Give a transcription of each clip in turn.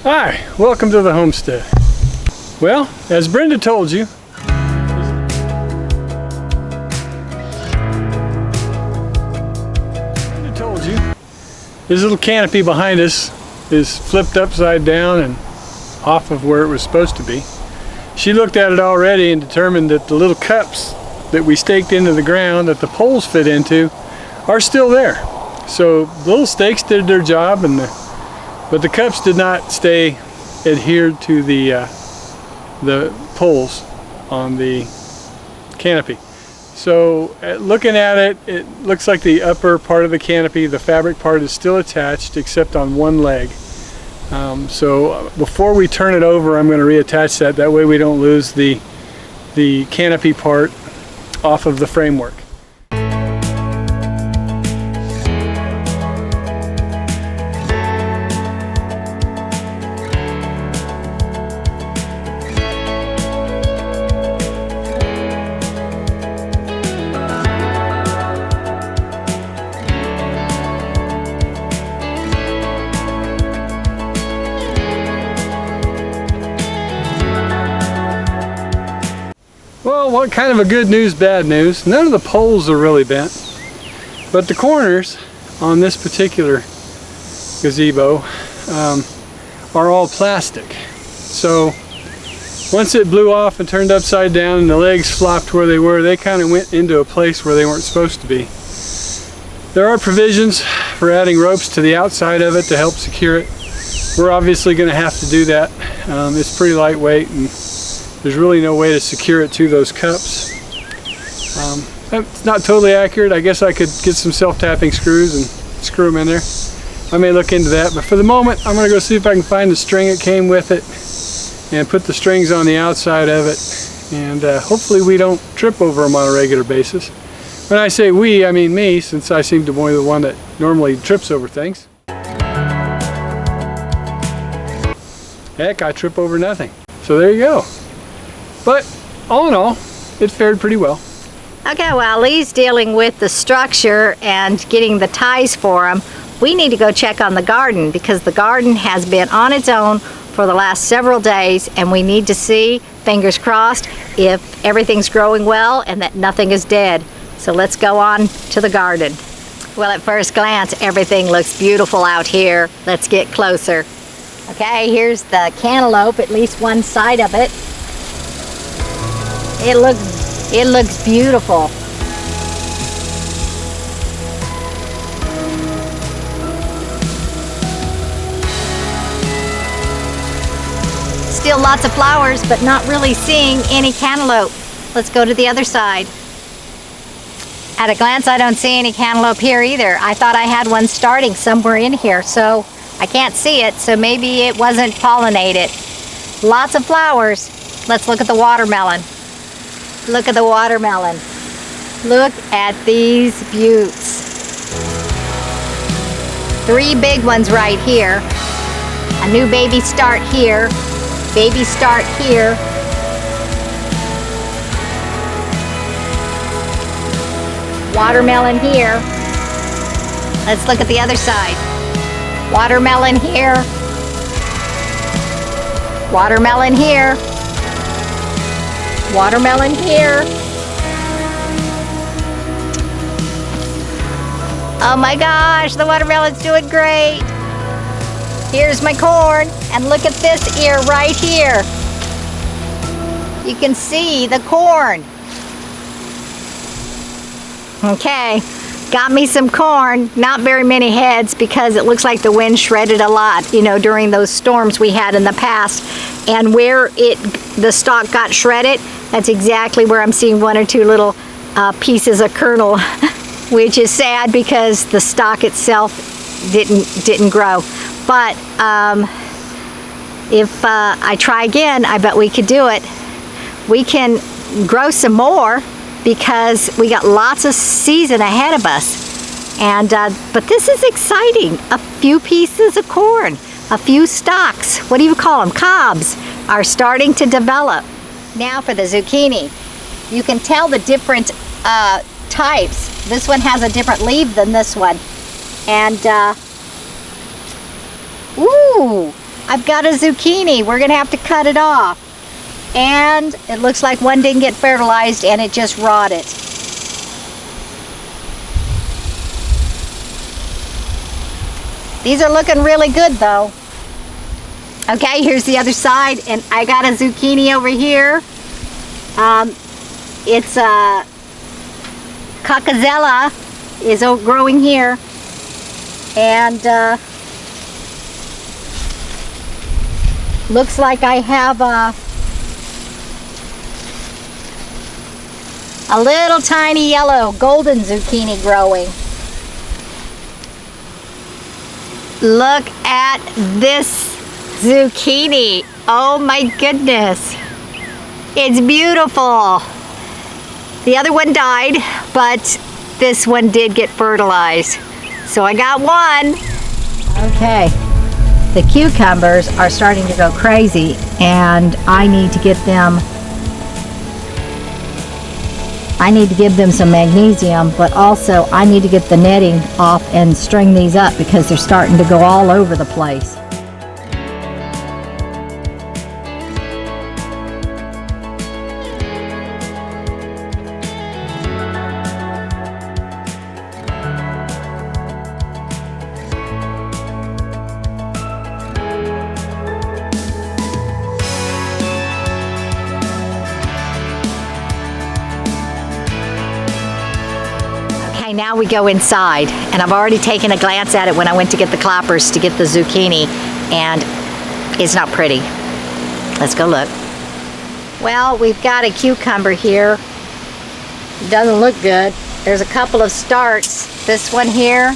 Hi, welcome to the homestead. Well, as Brenda told you, this little canopy behind us is flipped upside down and off of where it was supposed to be. She looked at it already and determined that the little cups that we staked into the ground that the poles fit into are still there. So the little stakes did their job, but the cups did not stay adhered to the poles on the canopy. So looking at it, it looks like the upper part of the canopy, the fabric part, is still attached except on one leg. So before we turn it over, I'm going to reattach that. That way we don't lose the canopy part off of the framework. Well, what kind of a good news, bad news? None of the poles are really bent, but the corners on this particular gazebo are all plastic. So once it blew off and turned upside down and the legs flopped where they were, they kind of went into a place where they weren't supposed to be. There are provisions for adding ropes to the outside of it to help secure it. We're obviously going to have to do that. It's pretty lightweight and there's really no way to secure it to those cups. That's not totally accurate. I guess I could get some self-tapping screws and screw them in there. I may look into that, but for the moment I'm going to go see if I can find the string that came with it and put the strings on the outside of it, and hopefully we don't trip over them on a regular basis. When I say we, I mean me, since I seem to be the one that normally trips over things. Heck, I trip over nothing. So there you go. But all in all, it fared pretty well. Okay, while Lee's dealing with the structure and getting the ties for them, we need to go check on the garden, because the garden has been on its own for the last several days, and we need to see, fingers crossed, if everything's growing well and that nothing is dead. So let's go on to the garden. Well, at first glance, everything looks beautiful out here. Let's get closer. Okay, here's the cantaloupe, at least one side of it. It looks beautiful. Still lots of flowers, but not really seeing any cantaloupe. Let's go to the other side. At a glance, I don't see any cantaloupe here either. I thought I had one starting somewhere in here, so I can't see it, so maybe it wasn't pollinated. Lots of flowers. Let's look at the watermelon. Look at the watermelon. Look at these beauts. 3 big ones right here. A new baby start here. Baby start here. Watermelon here. Let's look at the other side. Watermelon here. Watermelon here. Watermelon here. Oh my gosh, the watermelon's doing great. Here's my corn, and look at this ear right here. You can see the corn. Okay, got me some corn, not very many heads because it looks like the wind shredded a lot, you know, during those storms we had in the past. And where the stalk got shredded, that's exactly where I'm seeing 1 or 2 little pieces of kernel, which is sad because the stalk itself didn't grow. But if I try again, I bet we could do it. We can grow some more because we got lots of season ahead of us. And but this is exciting. A few pieces of corn, a few stalks, what do you call them, cobs, are starting to develop. Now for the zucchini. You can tell the different types. This one has a different leaf than this one. And ooh, I've got a zucchini. We're gonna have to cut it off. And it looks like one didn't get fertilized and it just rotted. These are looking really good though. Okay, here's the other side, and I got a zucchini over here. It's a Cacazella is growing here, and looks like I have a little tiny yellow golden zucchini growing. Look at this zucchini. Oh my goodness. It's beautiful. The other one died, but this one did get fertilized. So I got one. Okay. The cucumbers are starting to go crazy, and I need to give them some magnesium, but also I need to get the netting off and string these up because they're starting to go all over the place. Now we go inside, and I've already taken a glance at it when I went to get the clappers to get the zucchini, and it's not pretty. Let's go look. Well, we've got a cucumber here. It doesn't look good. There's a couple of starts. This one here,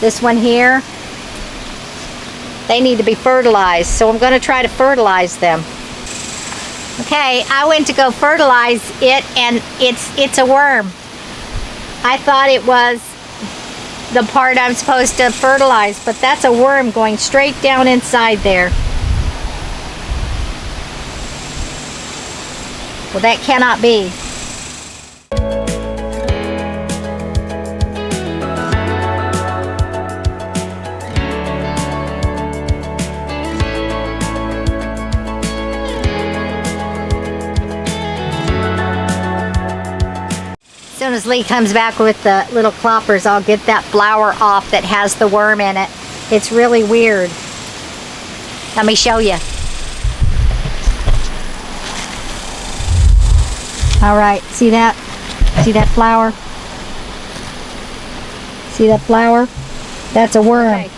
this one here. They need to be fertilized, so I'm going to try to fertilize them. Okay, I went to go fertilize it, and it's a worm. I thought it was the part I'm supposed to fertilize, but that's a worm going straight down inside there. Well, that cannot be. As soon as Lee comes back with the little cloppers, I'll get that flower off that has the worm in it. It's really weird. Let me show you. All right, see that? See that flower? See that flower? That's a worm. Okay.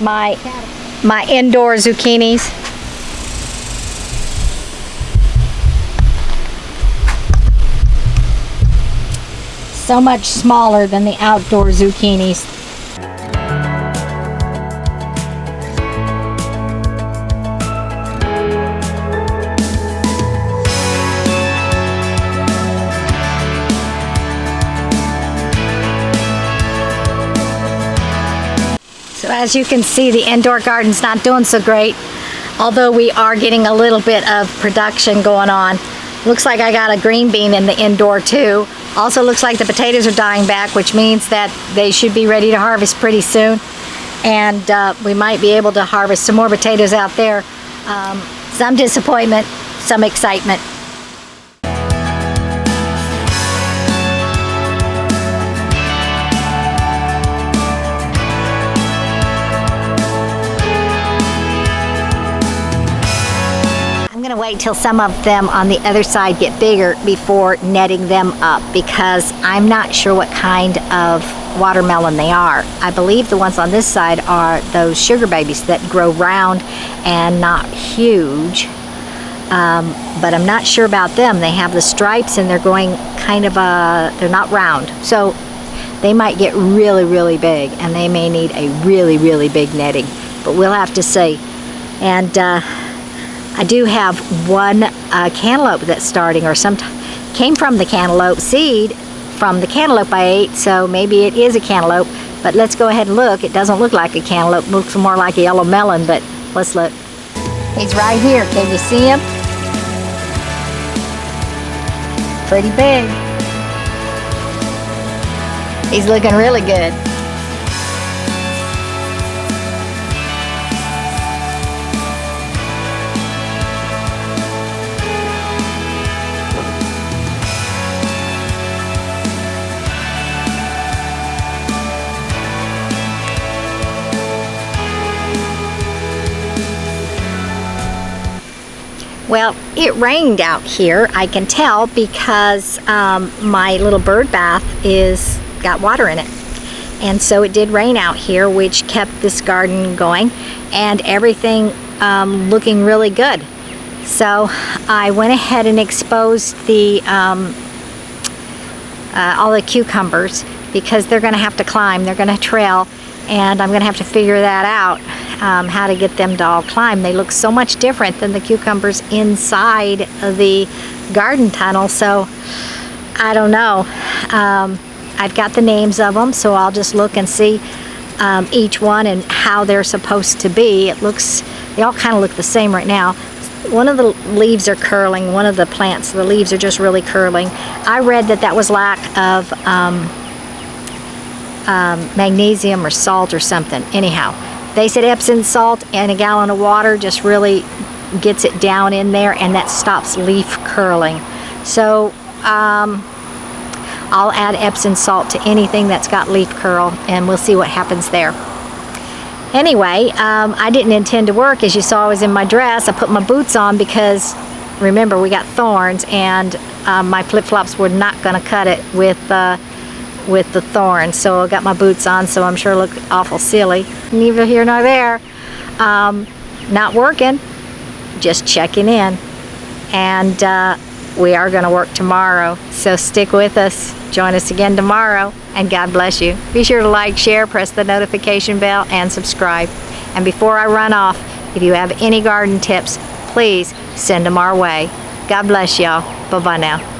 My indoor zucchinis. So much smaller than the outdoor zucchinis. So as you can see, the indoor garden's not doing so great, although we are getting a little bit of production going on. Looks like I got a green bean in the indoor too. Also looks like the potatoes are dying back, which means that they should be ready to harvest pretty soon. And we might be able to harvest some more potatoes out there. Some disappointment, some excitement. I'm gonna wait till some of them on the other side get bigger before netting them up, because I'm not sure what kind of watermelon they are. I believe the ones on this side are those sugar babies that grow round and not huge, but I'm not sure about them. They have the stripes and they're going kind of they're not round, so they might get really, really big, and they may need a really, really big netting, but we'll have to see. And I do have one cantaloupe that's starting, or came from the cantaloupe seed from the cantaloupe I ate, so maybe it is a cantaloupe, but let's go ahead and look. It doesn't look like a cantaloupe, it looks more like a yellow melon, but let's look. He's right here, can you see him? Pretty big. He's looking really good. Well, it rained out here, I can tell, because my little bird bath got water in it. And so it did rain out here, which kept this garden going and everything looking really good. So I went ahead and exposed all the cucumbers, because they're going to have to climb, they're going to trail, and I'm going to have to figure that out, how to get them to all climb. They look so much different than the cucumbers inside of the garden tunnel, so I don't know. I've got the names of them, so I'll just look and see each one and how they're supposed to be. They all kind of look the same right now. One of the leaves are curling, one of the plants, the leaves are just really curling. I read that was lack of magnesium or salt or something. Anyhow, they said Epsom salt and a gallon of water just really gets it down in there, and that stops leaf curling. So I'll add Epsom salt to anything that's got leaf curl, and we'll see what happens there. Anyway, I didn't intend to work. As you saw, I was in my dress. I put my boots on because, remember, we got thorns, and my flip-flops were not going to cut it with the thorns. So I got my boots on, so I'm sure look awful silly. Neither here nor there. Not working, just checking in. And we are going to work tomorrow, so stick with us. Join us again tomorrow, and God bless you. Be sure to like, share, press the notification bell, and subscribe. And before I run off, if you have any garden tips, please send them our way. God bless y'all. Bye-bye now.